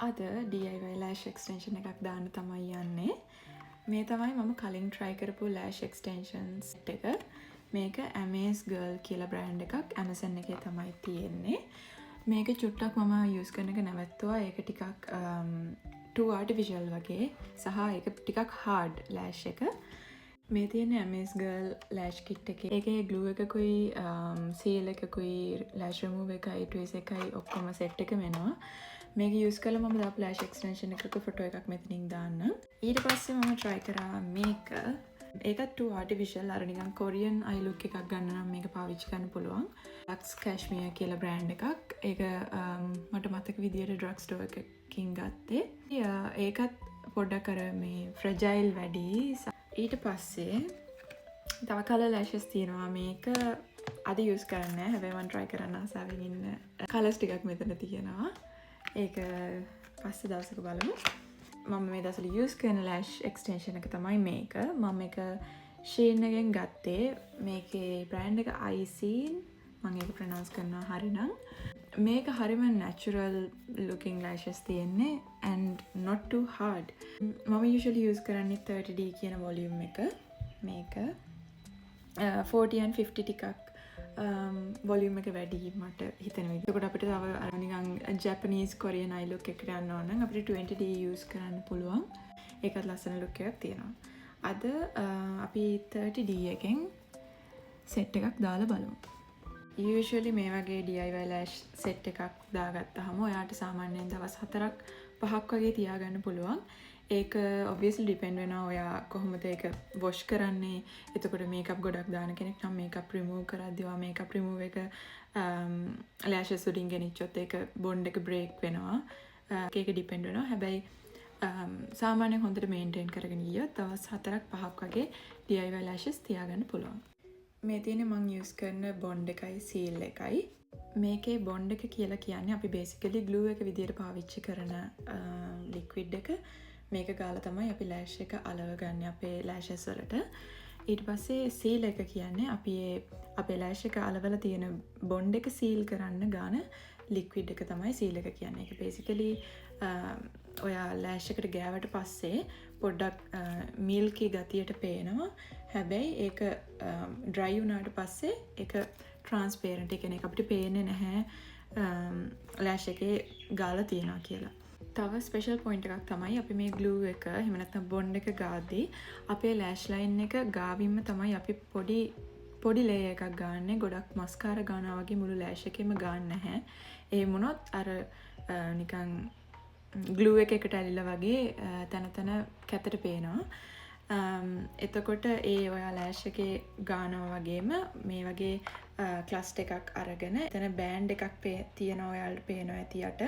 අද DIY ලෑෂ් extension එකක් දාන්න තමයි යන්නේ. මේ තමයි මම කලින් try කරපු ලෑෂ් එක්ස්ටෙන්ෂන්ස් එක. මේක Amaze Girl කියලා බ්‍රෑන්ඩ් එකක්. Amazon එකේ තමයි තියෙන්නේ. මේක චුට්ටක් මම use කරන එක නැවැත්තුවා. ඒක ටිකක් too artificial වගේ සහ ඒක ටිකක් hard ලෑෂ් එක. මේ තියෙන Amaze Girl ලෑෂ් කිට් එකේ ඒකේ glue එකකුයි seal එකකුයි lash remove එකයි tweeze එකයි ඔක්කොම set එක වෙනවා. මේක use කරලා මම දාපු lash extension එකක ෆොටෝ එකක් මෙතනින් දාන්න. ඊට පස්සේ මම try කරා මේක. ඒකත් too artificial අර නිකන් Korean eye look එකක් ගන්න නම් මේක පාවිච්චි කරන්න පුළුවන්. Lux Cashmere කියලා brand එකක්. ඒක මට මතක විදියට drug store එකකින් ගත්තේ. ඒකත් පොඩ්ඩක් අර මේ fragile වැඩි. ඊට පස්සේ තව කලර් lashes තියෙනවා. මේක අද use කරන්නේ නැහැ. හැබැයි මම try කරන්න ආසාවෙන් ඉන්න colours ටිකක් මෙතන තියෙනවා. ඒක පස්සේ දවසක බලමු. මම මේ දවස්වල use කරන lash extension එක තමයි මේක. මම එක Shein එකෙන් ගත්තේ. මේකේ brand එක iSeen. මම ඒක pronounce කරනවා හරිනම්. මේක හරිම natural looking lashes තියෙන්නේ and not too hard. මම usually use කරන්නේ 30D කියන volume එක. මේක 40 and 50 ටිකක් volume එක වැඩි මට හිතෙන විදිහට. ඒකට අපිට තව අර නිකන් Japanese Korean eye look එකකට යන්න ඕන නම් අපිට 20D use කරන්න පුළුවන්. ඒකත් ලස්සන look එකක් තියෙනවා. අද අපි 30D එකෙන් set එකක් දාලා බලමු. Usually මේ වගේ DIY lash set එකක් දාගත්තාම ඔයාට සාමාන්‍යයෙන් දවස් 4ක් 5ක් වගේ තියාගන්න පුළුවන්. ඒක obviously depend වෙනවා ඔයා කොහොමද ඒක wash කරන්නේ. එතකොට makeup ගොඩක් දාන කෙනෙක් නම් makeup remove කරද්දී ඔයා makeup remove එක lashes වලින් ගෙනිච්චොත් ඒක bond එක break වෙනවා. ඒක depend වෙනවා. හැබැයි සාමාන්‍යයෙන් හොඳට maintain කරගෙන ගියොත් දවස් 4ක් 5ක් වගේ DIY lashes තියාගන්න පුළුවන්. මේ තියෙන්නේ මම use කරන bond එකයි seal එකයි. මේකේ bond එක කියලා කියන්නේ අපි basically glue එක විදියට පාවිච්චි කරන liquid එක. මේක ගාලා තමයි අපි lash එක අලව ගන්න අපේ lashes වලට. ඊට පස්සේ seal එක කියන්නේ අපි අපේ lash එක අලවලා තියෙන bond එක seal කරන්න ගාන liquid එක තමයි seal එක කියන්නේ. ඒක basically ඔයා lash එකට ගෑවට පස්සේ පොඩ්ඩක් milky ගතියට පේනවා. හැබැයි ඒක dry වුණාට පස්සේ ඒක transparent. ඒ කියන්නේ අපිට පේන්නේ නැහැ lash එකේ ගාලා තියනවා කියලා. තව ස්පෙෂල් පොයින්ට් එකක් තමයි අපි මේ glue එක එහෙම නැත්නම් bond එක ගාද්දී අපේ lash line එක ගාවින්ම තමයි අපි පොඩි layer එකක් ගන්නෙ. ගොඩක් mascara ගන්නවා වගේ මුළු lash එකෙම ගන්න නැහැ. එහෙම වුණොත් අර නිකන් glue එකකට ඇලිලා වගේ තන තන කැතට පේනවා. එතකොට ඒ ඔයා lash එකේ ගානවා වගේම මේ වගේ cluster එකක් අරගෙන එතන band එකක් තියෙනවා ඔයාලට පේනවා ඇති යට.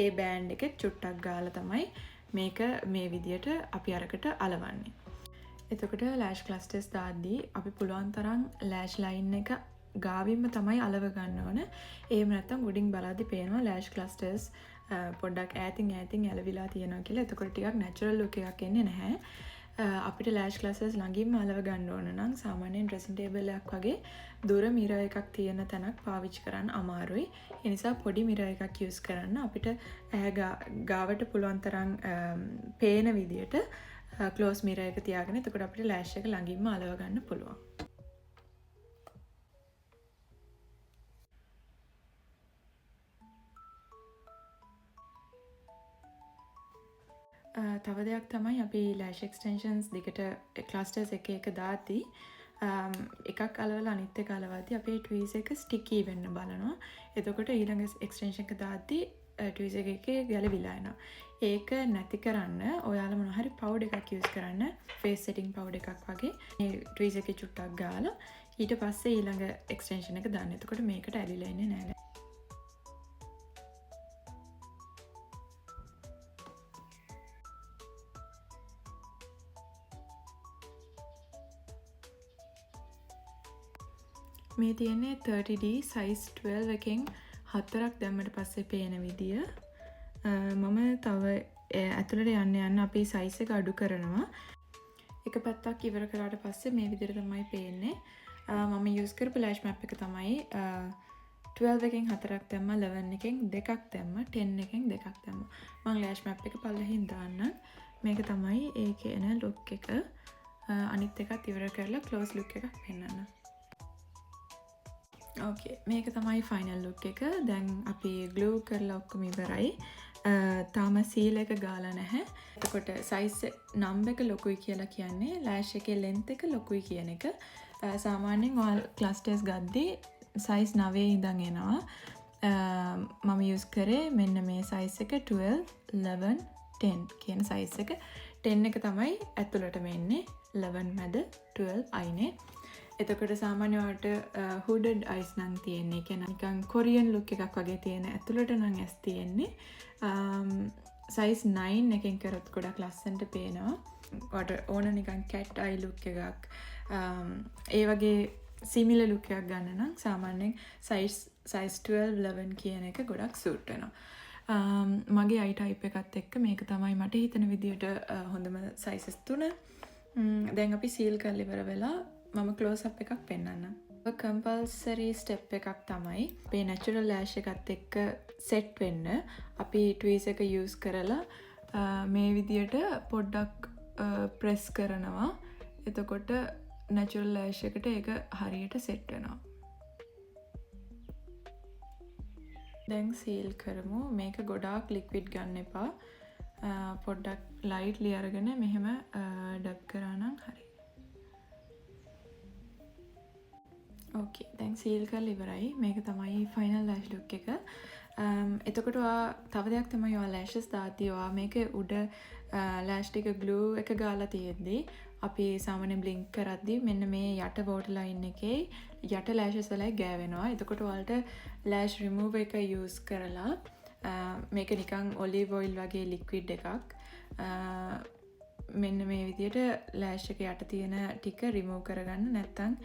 ඒ band එකේ චුට්ටක් ගාලා තමයි මේක මේ විදියට අපි අරකට අලවන්නේ. එතකොට lash clusters දාද්දී අපි පුළුවන් තරම් lash line එක ගාවින්ම තමයි අලව ගන්න ඕන. එහෙම නැත්නම් උඩින් බලද්දි පේනවා lash clusters පොඩ්ඩක් ඈතින් ඇලවිලා තියෙනවා කියලා. එතකොට ටිකක් natural look එකක් එන්නේ නැහැ. අපිට lash clusters ළඟින්ම අලව ගන්න ඕන නම් සාමාන්‍යයෙන් dressing table එකක් වගේ දුර mirror එකක් තියෙන තැනක් පාවිච්චි කරන්න අමාරුයි. ඒ නිසා පොඩි mirror එකක් use කරන්න අපිට ගාවට පුළුවන් තරම් පේන විදියට close mirror එක තියාගෙන එතකොට අපිට lash එක ළඟින්ම අලව ගන්න පුළුවන්. තව දෙයක් තමයි අපි lash extensions දෙකට clusters එක දාද්දී එකක් අලවලා අනිත් එක අලවද්දී අපේ tweeze එක sticky වෙන්න බලනවා. එතකොට ඊළඟ extension එක දාද්දී tweeze එකේ ගැලවිලා යනවා. ඒක නැති කරන්න ඔයාලා මොනවා හරි powder එකක් use කරන්න. face setting powder එකක් වගේ. මේ tweeze එකේ චුට්ටක් ගාලා ඊට පස්සේ ඊළඟ extension එක දාන්න. එතකොට මේකට ඇලිලා ඉන්නේ නැහැ. මේ තියෙන්නේ 30D size 12 එකෙන් 4ක් දැම්මට පස්සේ පේන විදිය. මම තව ඇතුළට යන්න අපි size එක අඩු කරනවා. එක පැත්තක් ඉවර කරාට පස්සේ මේ විදිහට තමයි පේන්නේ. මම use කරපු lash map එක තමයි 12 එකෙන් 4ක් දැම්මා, 11 එකෙන් 2ක් දැම්මා, 10 එකෙන් 2ක් දැම්මා. මම ලෑෂ් මැප් එක පල්ලෙහින් දාන්නම්. මේක තමයි ඒකේ එන ලුක් එක. අනිත් එකත් ඉවර කරලා ක්ලෝස් ලුක් එකක් පෙන්නන්න. ඕකේ, මේක තමයි ෆයිනල් ලුක් එක. දැන් අපි ග්ලූ කරලා ඔක්කොම ඉවරයි. තාම සීල් එක ගාලා නැහැ. එතකොට සයිස් නම්බර් එක ලොකුයි කියලා කියන්නේ ලෑෂ් එකේ ලෙන්ත් එක ලොකුයි කියන එක. සාමාන්‍යයෙන් ඔයාලා ක්ලස්ටර්ස් ගද්දී සයිස් 9 ඉඳන් එනවා. මම යූස් කරේ මෙන්න මේ සයිස් එක 12, 11, 10 කියන සයිස් එක. 10 එක තමයි ඇතුළටම එන්නේ. 11 මැද 12 අයිනේ. එතකොට සාමාන්‍ය ඔයාලට හුඩඩ් අයිස් නම් තියෙන්නේ. ඒ කියන්නේ නිකන් කොරියන් ලුක් එකක් වගේ තියෙන. ඇතුළට නම් ඇස් තියෙන්නේ. සයිස් 9 එකෙන් කරොත් ගොඩක් ලස්සනට පේනවා. ඔයාලට ඕන නිකන් කැට් අයි ලුක් එකක්. ඒ වගේ සිමිලර් ලුක් එකක් ගන්න නම් සාමාන්‍යයෙන් සයිස් 12, 11 කියන එක ගොඩක් සූට් වෙනවා. මගේ අයි ටයිප් එකත් එක්ක මේක තමයි මට හිතෙන විදියට හොඳම සයිසස් 3. දැන් අපි සීල් කරලා ඉවර වෙලා මම ක්ලෝස් අප් එකක් පෙන්නන්නම්. කම්පල්සරි ස්ටෙප් එකක් තමයි අපේ නැචරල් ලෑෂ් එකත් එක්ක සෙට් වෙන්න අපි ට්වීස් එක යූස් කරලා මේ විදියට පොඩ්ඩක් ප්‍රෙස් කරනවා. එතකොට නැචරල් ලෑෂ් එකට ඒක හරියට සෙට් වෙනවා. දැන් සීල් කරමු. මේක ගොඩාක් ලික්විඩ් ගන්න එපා. පොඩ්ඩක් ලයිට්ලි අරගෙන මෙහෙම ඩබ් කරා නම් හරි. ඕකේ, දැන් සීල් කරලා ඉවරයි. මේක තමයි ෆයිනල් ලෑෂ් ලුක් එක. එතකොට තව දෙයක් තමයි ඔයා ලෑෂස් දාද්දී ඔයා මේක උඩ ලෑෂ් ටික ග්ලූ එක ගාලා තියෙද්දී අපි සාමාන්‍යයෙන් බ්ලින්ක් කරද්දී මෙන්න මේ යට වෝටර් ලයින් එකේ යට ලෑෂස් වලයි ගෑවෙනවා. එතකොට ඔයාලට ලෑෂ් රිමූවර් එක යූස් කරලා මේක නිකන් ඔලිව් ඔයිල් වගේ ලික්විඩ් එකක් මෙන්න මේ විදියට ලෑෂ් එක යට තියෙන ටික රිමූව් කරගන්න. නැත්තම්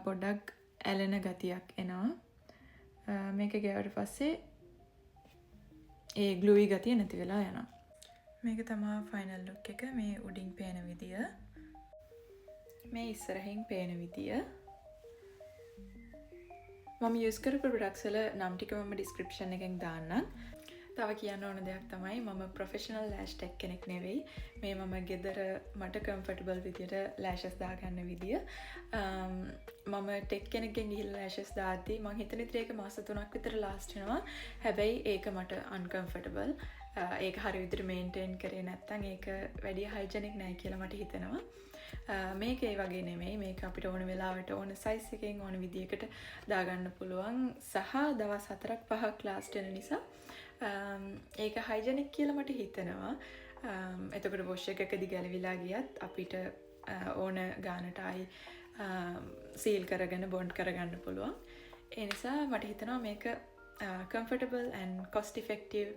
පොඩ්ඩක් ඇලෙන ගතියක් එනවා. මේක ගෑවට පස්සේ ඒ ග්ලූයි ගතිය නැති වෙලා යනවා. මේක තමයි ෆයිනල් ලුක් එක. මේ උඩින් පේන විදිය, මේ ඉස්සරහින් පේන විදිය. මම යූස් කරපු ප්‍රොඩක්ට්ස් වල නම් ටික මම ඩිස්ක්‍රිප්ෂන් එකෙන් දාන්නම්. තව කියන්න ඕන දෙයක් තමයි මම ප්‍රොෆෙෂනල් ලෑෂ් ටෙක් කෙනෙක් නෙවෙයි. මේ මම ගෙදර මට කම්ෆර්ටබල් විදියට ලෑෂස් දාගන්න විදිය. මම ටෙක් කෙනෙක්ගෙන් ගිහිල්ලා ලෑෂස් දාද්දී මං හිතන විදිහට ඒක මාස 3ක් විතර ලාස්ට් වෙනවා. හැබැයි ඒක මට අන්කම්ෆර්ටබල්. ඒක හරි විදිහට මේන්ටේන් කරේ නැත්නම් ඒක වැඩි හයිජෙනික් නැහැ කියලා මට හිතෙනවා. මේක ඒ වගේ නෙමෙයි. මේක අපිට ඕන වෙලාවට ඕන සයිස් එකකින් ඕන විදියකට දාගන්න පුළුවන්. සහ දවස් 4ක් 5ක් ලාස්ට් වෙන නිසා ඒක හයිජෙනික් කියලා මට හිතෙනවා. එතකොට වොෂ් එකකදී ගැලවිලා ගියත් අපිට ඕන ගානට ආයි සීල් කරගෙන බොන්ඩ් කරගන්න පුළුවන්. ඒ නිසා මට හිතෙනවා මේක comfortable and cost effective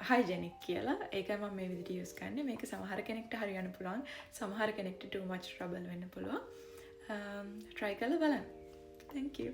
hygienic කියලා. ඒකයි මම මේ විදිහට යූස් කරන්නේ. මේක සමහර කෙනෙක්ට හරියන්න පුළුවන්. සමහර කෙනෙක්ට too much trouble වෙන්න පුළුවන්. try කරලා බලන්න. Thank you.